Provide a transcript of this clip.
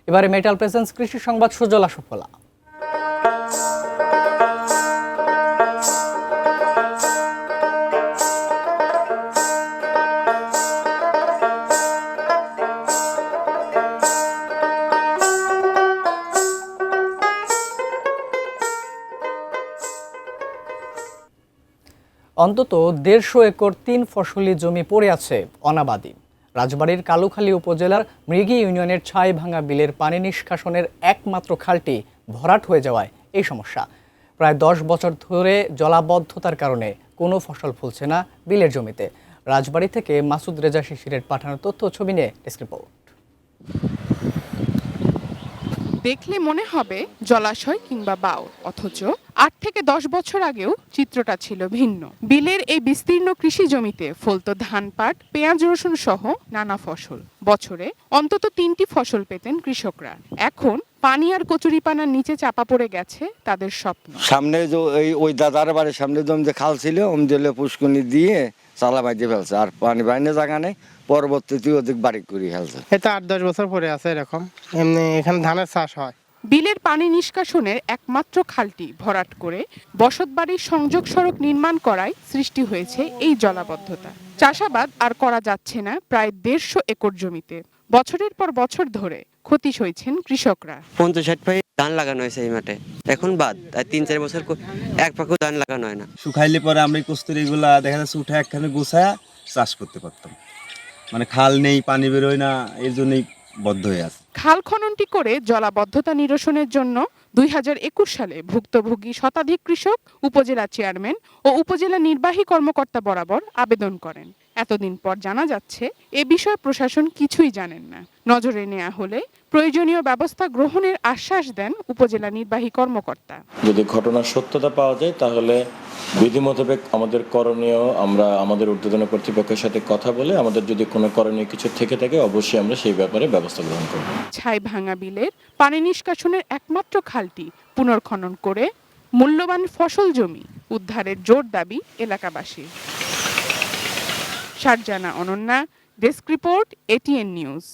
এবারে metal presence কৃষি সংবাদ সুজলা সুফলা। অন্তত 150 একর 3 ফসলি জমি পড়ে আছে অনাবাদি। রাজবাড়ীর কালুখালী উপজেলার মৃগী ইউনিয়নের ছাইভাঙ্গা বিলের পানি নিষ্কাশনের একমাত্র খালটি ভরাট হয়ে যাওয়ায় এই সমস্যা। প্রায় 10 বছর ধরে জলাবদ্ধতার কারণে কোনো ফসল ফলছে না বিলের জমিতে। রাজবাড়ী থেকে মাসুদ রেজা শিশিরের পাঠানো তথ্য ছবি নিয়ে ডেস্ক রিপোর্ট। দেখলে মনে হবে জলাশয় কিংবা বাঁধ, অথচ 8 থেকে 10 বছর আগেও চিত্রটা ছিল ভিন্ন। বিলের এই বিস্তীর্ণ কৃষি জমিতে ফলতো ধান, পাট, পেঁয়াজ, রসুন সহ নানা ফসল। বছরে অন্তত 3টি ফসল পেতেন কৃষকরা। এখন পানি আর কচুরিপানার নিচে চাপা পড়ে গেছে তাদের স্বপ্ন। সামনে ওই দাদার বাড়ির সামনে যে খাল ছিল দিলে পুষ্কুনি দিয়ে চালা বাইতে ফেলছে, আর পানি বাইনে জায়গা নেই। পরবর্তীতে ওদিক বাড়ি করে ফেলছে। এটা 8-10 বছর পরে আছে এরকম। এমনি এখানে ধানের চাষ হয়। বিলের পানি নিষ্কাশনের একমাত্র খালটি ভরাট করে বসতবাড়ির সংযোগ সড়ক নির্মাণ করায় সৃষ্টি হয়েছে এই জলাবদ্ধতা। চাষাবাদ আর করা যাচ্ছে না প্রায় 150 একর জমিতে। বছরের পর বছর ধরে ক্ষতি সইছেন কৃষকরা। 50-60 ভাই ধান লাগানো হয়েছে এই মাঠে, এখন বাদ। 3-4 বছর এক পাকও ধান লাগানো হয় না। শুকাইলে পরে আমরা কস্তুরি এগুলা দেখা যাচ্ছে উঠে একখানে গুছায়া চাষ করতে পারতাম। মানে খাল নেই, পানি বেরোয় না, এর জন্যই বদ্ধ হয়ে আছে। খাল খননটি করে জলাবদ্ধতা নিরসনের জন্য 2021 সালে ভুক্তভোগী শতাধিক কৃষক উপজেলা চেয়ারম্যান ও উপজেলা নির্বাহী কর্মকর্তা বরাবর আবেদন করেন। এতদিন পর জানা যাচ্ছে এ বিষয়ে প্রশাসন কিছুই জানেন না। নজরে নেওয়া হলে প্রয়োজনীয় ব্যবস্থা গ্রহণের আশ্বাস দেন উপজেলা নির্বাহী কর্মকর্তা। যদি ঘটনার সত্যতা পাওয়া যায় তাহলে বিধি মোতাবেক আমাদের করণীয়, আমরা আমাদের ঊর্ধ্বতন কর্তৃপক্ষের সাথে কথা বলে আমাদের যদি কোনো করণীয় কিছু থেকে থাকে অবশ্যই আমরা সেই ব্যাপারে ব্যবস্থা গ্রহণ করব। ছাইভাঙ্গা বিলের পানি নিষ্কাশনের একমাত্র খালটি পুনর্খনন করে মূল্যবান ফসল জমি উদ্ধারের জোর দাবি এলাকাবাসীর। Sharjana Ananya, desk report, ATN news.